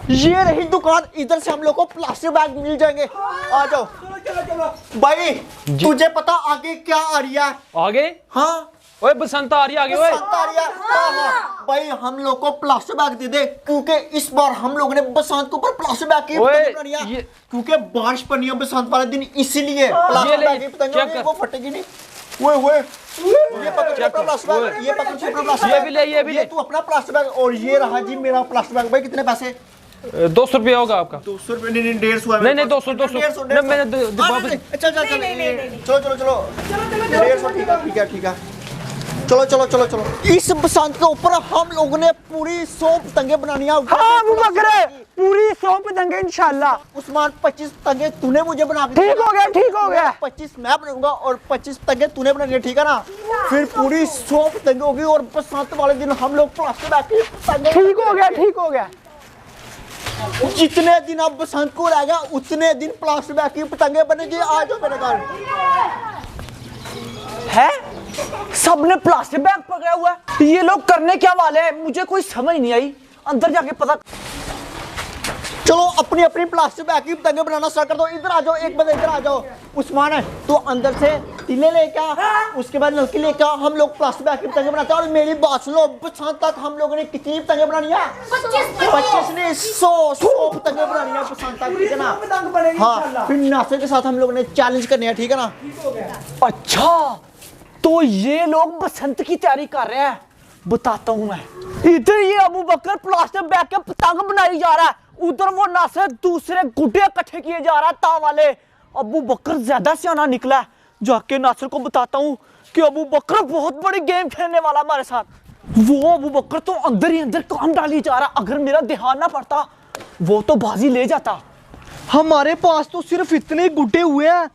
ये रही दुकान, इधर से हम लोग को प्लास्टिक बैग मिल जाएंगे। आ जाओ भाई। तुझे पता आगे क्या आ रही है? आगे? हाँ ओए बसंत आ रही है आगे। ओए बसंत आ रही है। हाँ भाई हम लोग को प्लास्टिक बैग दे दे, क्योंकि इस बार हम लोग ने बसंत के ऊपर प्लास्टिक बैग की पतंग बनानी है, क्योंकि बारिश पड़नी है बसंत वाले दिन, इसीलिए प्लास्टिक बैग की पतंग वो फटेगी नहीं। ये पकड़ प्लास्टिक बैग, ये पकड़ प्लास्टिक बैग, ये भी ले, ये भी ले। तू अपना प्लास्टिक बैग, और ये रहा जी मेरा प्लास्टिक बैग। भाई कितने पैसे? 200 रुपया होगा आपका। 200 रुपये? नहीं 150 नहीं 200 चलो 150 ठीक है। चलो इस बसंत के ऊपर हम लोगों ने पूरी 100 पतंगे बनानी है। हाँ अबू बकर, पूरी 100 पतंगे इंशाल्लाह। उस्मान 25 पतंगे तूने मुझे बना के ठीक हो गया 25 मैं बनाऊंगा और 25 पतंगे तूने बनानी है, ठीक है ना? फिर पूरी 100 पतंगे होगी और बसंत वाले दिन हम लोग प्लास्टिक बैग की पतंगे। ठीक हो गया। जितने दिन अब बसंत को रह गया उतने दिन प्लास्टिक बैग की पतंगे बनेगी। आ जाओ मेरे घर। है सबने प्लास्टिक बैग पकड़ा हुआ है, ये लोग करने क्या वाले हैं? मुझे कोई समझ नहीं आई, अंदर जाके पता। चलो अपनी अपनी प्लास्टिक बैग की पतंगे बनाना स्टार्ट कर दो। इधर आ जाओ, एक बंदा इधर आ जाओ। उस्मान है तो अंदर से तीले लेके आ, उसके बाद नलकी लेके आ, हम लोग प्लास्टिक बैग की पतंगे बनाते हैं। और मेरी बात सुनो, बसंत तक हम लोगों ने कितनी पतंगे बनानी है? 25 ने 100 पतंगे बनानी है बसंत तक, ठीक है ना? हाँ फिर नासिर के साथ हम लोगों ने चैलेंज करनी है, ठीक है ना? अच्छा तो ये लोग बसंत की तैयारी कर रहे हैं, बताता हूँ मैं। इधर ये अबू बकर प्लास्टिक बैग के पतंग बनाई जा रहा है, उधर वो नासिर दूसरे गुड्डे इकट्ठे किए जा रहा है ता वाले। अबू बकर ज्यादा सियाना निकला है, जाके नासिर को बताता हूँ कि अबू बकर बहुत बड़ी गेम खेलने वाला हमारे साथ। वो अबू बकर तो अंदर ही अंदर काम डाली जा रहा, अगर मेरा ध्यान ना पड़ता वो तो बाजी ले जाता। हमारे पास तो सिर्फ इतने गुड्डे हुए हैं,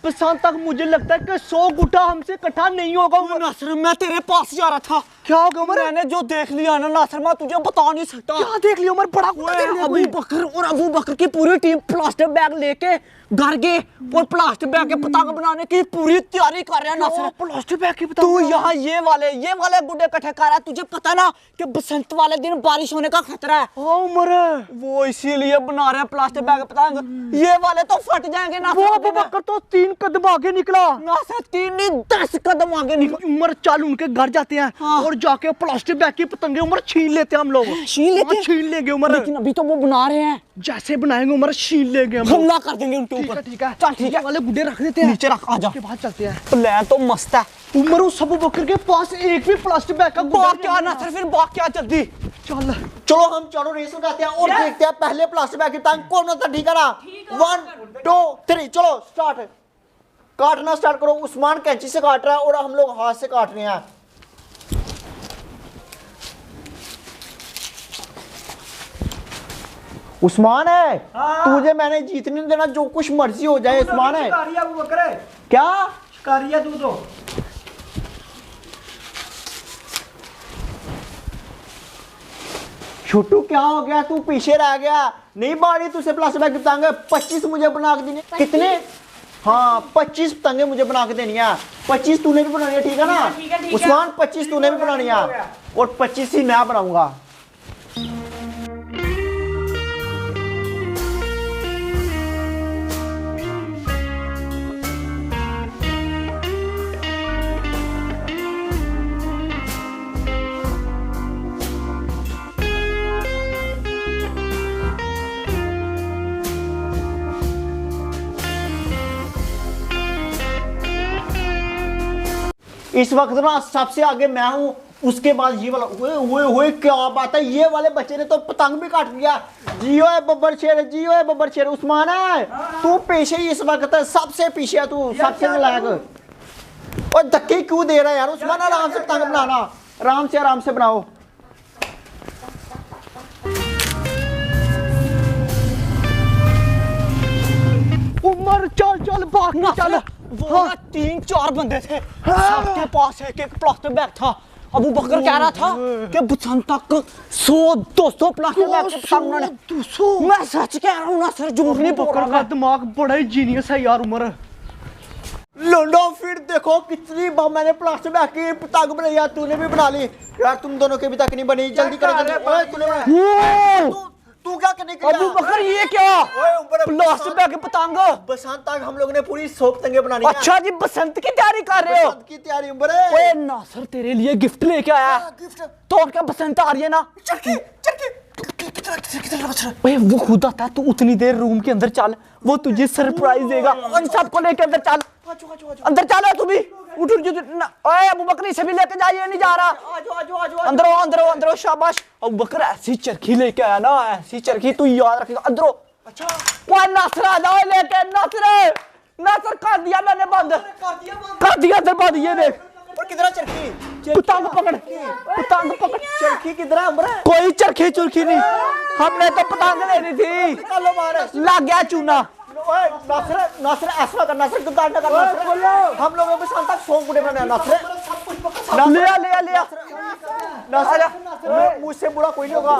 बसंत तक मुझे लगता है कि 100 गुड्डा हमसे इकट्ठा नहीं होगा। नासिर मैं तेरे पास जा रहा था। क्या होगा उमर? मैंने जो देख लिया ना नासिर, मैं तुझे बता नहीं सकता। क्या देख लिया उमर? बड़ा अबू बकर और अबू बकर की पूरी टीम प्लास्टिक बैग लेके घर गए और प्लास्टिक बैग के पतंग बनाने की पूरी तैयारी कर रहे हैं नासिर। प्लास्टिक बैग की पतंग? तू यहाँ ये वाले गुड्डे इकट्ठे कर रहा है, तुझे पता ना कि बसंत वाले दिन बारिश होने का खतरा है। हाँ उमर वो इसीलिए बना रहे हैं प्लास्टिक बैग पतंग। ये वाले तो फट जाएंगे ना। वो अबू बकर तो 3 कदम आगे निकला। नासिर 3 नहीं 10 कदम आगे निकला। उमर चल उनके घर जाते हैं। हाँ। और जाके प्लास्टिक बैग की पतंगे उमर छीन लेते हैं हम लोग। छीन लेंगे उमर, लेकिन अभी तो वो बना रहे हैं। जैसे बनाएंगे उमर छीन लेंगे हम। हमला कर देंगे उनके ऊपर। ठीक है चल ठीक है, वाले गुड्डे रख देते हैं नीचे रख। आजा के बाद चलते हैं। प्लान तो मस्त है। उमर उस अबू बकर के पास एक भी प्लास्टिक बैग का बात क्या नासिर, फिर बात क्या जल्दी। चलो हम चारों रेस लगाते हैं और देखते हैं पहले प्लास्टिक बैग की पतंग कौन होता है, ठीक है ना? 1 2 3 चलो स्टार्ट। काटना स्टार्ट करो। उस्मान कैंची से काट रहा है और हम लोग हाथ से काट रहे हैं। उस्मान है तुझे मैंने जीतने नहीं देना, जो कुछ मर्जी हो जाए। उस्मान है क्या शिकारिया तू तो। छोटू क्या हो गया, तू पीछे रह गया? नहीं बारी तुझसे प्लास्टिक बैग की पतंग 25 मुझे बना के देनी है। कितने? हाँ 25 पतंगे मुझे बना के देनी है। 25 तूने भी बनानी है, ठीक है ना? उस्मान 25 तूने भी बनानी है और 25 ही मैं बनाऊंगा। इस वक्त ना सबसे आगे मैं हूँ, उसके बाद ये वाला। ओए क्या बात है, ये वाले बच्चे ने तो पतंग भी काट लिया। जियो है बब्बर शेर, जियो है बब्बर शेर। उस्मान है तू पीछे ही इस वक्त सबसे पीछे है, तू सबसे नालायक। और धक्के क्यों दे रहा है यार? उस्मान आराम से पतंग बनाना, आराम से बनाओ। उमर चल भाग ना चल। वो 3-4 बंदे थे, सबके पास एक प्लास्टिक बैग था। अबू बकर कह रहा था कि बसंत तक 100-200 प्लास्टिक बैग के पतंग बनाने। 200? मैं सच कह रहा हूँ ना सर, झूठ नहीं बोल बकर का दिमाग बड़ा ही जीनियस है यार उमर। लोंडो फिर देखो कितनी बार मैंने प्लास्टिक बैग की पतंग बनाई है, तूने भी बना ली यार। तुम दोनों के भी तक नहीं बनी, जल्दी करो जल्दी। ओए तूने बनाया, तू क्या करने के अबू बकर ये क्या ओए, ऊपर प्लास्टिक बैग की पतंग। बसंत तक हम लोगों ने पूरी 100 पतंगे बनानी है। अच्छा जी बसंत की तैयारी कर रहे हो। बसंत की तैयारी उम्र ओए नासर तेरे लिए गिफ्ट लेके आया। गिफ्ट तो क्या बसंत आ रही है ना। चरखी किधर ओए वो खुद आता है, तू उतनी देर रूम के अंदर चल, वो तुझे सरप्राइज देगा। उन सबको लेके अंदर चल, अंदर चल तू भी। उठ उठ ओए अबू बकर इसे भी लेके जाइए, नहीं जा रहा। अंदर आओ अंदर आओ अंदर आओ, शाबाश। अबू बकर ऐसी चरखी लेके आया ना, ऐसी चरखी तू याद रखेगा। अंदर आओ। अच्छा ओए नासर आ जाओ लेके। नासर नासर कर दिया मैंने बंद, कर दिया अंदर बंद। ये देख और किधर है चरखी? पतंग पकड़, पतंग पकड़। चरखी किधर है उम्र? कोई चरखी चुरखी नहीं, हमने तो पतंग लेनी थी। निकालो बाहर। लग गया चूना। ओए नासर नासर ऐसा कर, नासर गुद्दार ना कर नासर। हम लोगों में बसंत तक 100 गुड़े बनाने हैं नासर। ले आ नासर मुझसे बुरा कोई नहीं होगा,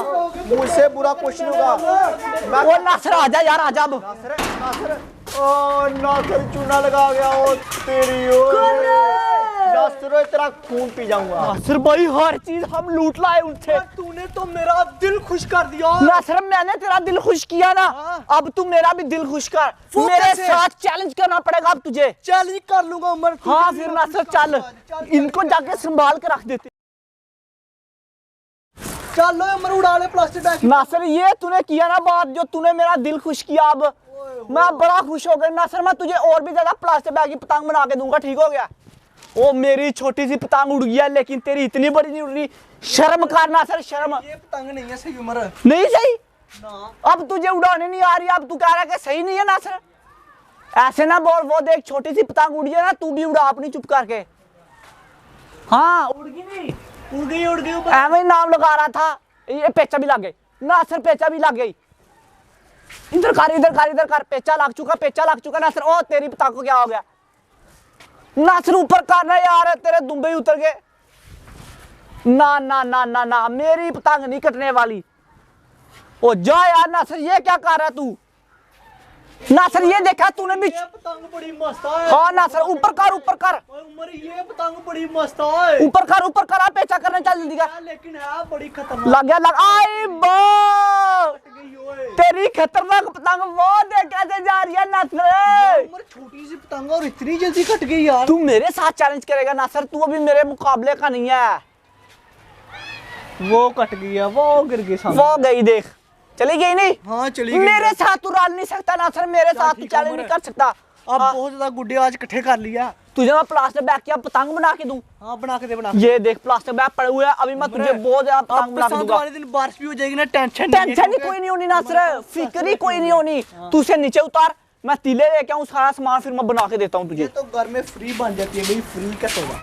मुझसे बुरा कुछ नहीं होगा। वो नासर आजा यार, आजा अब। नासर नासर ओ नासर चूना लगा गया। ओ तेरी ओ नासर तेरा खून पी जाऊंगा। नासर भाई हर चीज हम लूट लाए उनसे। तूने तो मेरा दिल खुश कर दिया। नासर मैंने तेरा दिल खुश किया ना, अब तू मेरा भी दिल खुश कर। वो मेरे कैसे? साथ चैलेंज करना पड़ेगा अब तुझे। चैलेंज कर लूंगा उमर। हाँ फिर नासर चल, इनको जाके संभाल के रख देते। चलो उमर उड़ा ले प्लास्टिक बैग। नासर ये तूने किया ना बात, जो तूने मेरा दिल खुश किया, अब मैं बड़ा खुश हो गया। नासर मैं तुझे और भी ज्यादा प्लास्टिक बैग की पतंग बना के दूंगा, ठीक हो गया। ओ मेरी छोटी सी पतंग उड़ गया, लेकिन तेरी इतनी बड़ी नहीं उड़ रही। शर्म कर नासर, शर्म। ये पतंग नहीं है सही उमर। नहीं सही ना अब तुझे उड़ाने नहीं आ रही, अब तू कह रहा है कि सही नहीं है नासर। ऐसे ना बोल, वो देख छोटी सी पतंग उड़ी है ना, तू भी उड़ा अपनी चुप करके। हाँ उड़ गई नहीं, उड़ गई उमर। एवं ही नाम लगा रहा था, ये पेचा भी लग गई। नासर पेचा भी लग गई। इधर कर इधर कर इधर कर, पेचा लग चुका, पेचा लग चुका। नासर ओ तेरी पतंग को क्या हो गया? नासर ऊपर करना यार, तेरे दुम्बे ही उतर गए। ना ना ना ना ना, मेरी पतंग नहीं कटने वाली। ओ जा यार नासर, ये क्या कर रहा है तू? नासर ये देखा तूने भी। ये पतंग बड़ी मस्त है। हाँ नासर ऊपर कर, ऊपर कर, ओए उमर ये पतंग बड़ी मस्त है। ऊपर कर, ऊपर कर। पेचा करने चल जल्दी कर। लेकिन है बड़ी खतरनाक। लग गया लग। आई बा गई ओए। तेरी खतरनाक पतंग वो देख कैसे जा रही है नासर। उमर छोटी सी पतंग और इतनी जल्दी कट गई यार। तू मेरे साथ चैलेंज करेगा नासर, तू अभी मेरे मुकाबले का नहीं है। वो कट गई है, वो गिर गई सामने। वो गई देख, चली गई नहीं। हाँ चली गई। मेरे साथ तू रल नहीं सकता नासर, मेरे साथ तू ठीक है, चैलेंज नहीं कर सकता। अब हाँ, बहुत ज्यादा गुड्डे आज इकट्ठे कर लिया। तुझे मैं प्लास्टिक बैग की अब पतंग बना के दूं। हाँ बना के दे, बना के। ये देख प्लास्टिक बैग पड़े हुए हैं, अभी मैं तुझे बहुत ज्यादा अब पतंग बना के बसंत दूंगा। वाले दिन बारिश भी हो जाएगी ना, टेंशन टेंशन ही कोई नहीं होनी नासर, फिक्र ही कोई नहीं होनी। तू उसे नीचे उतार, मैं तीले लेके आऊं, सारा सामान फिर मैं बना के देता हूं तुझे। ये तो घर में फ्री बन जाती है भाई, फ्री का सौदा।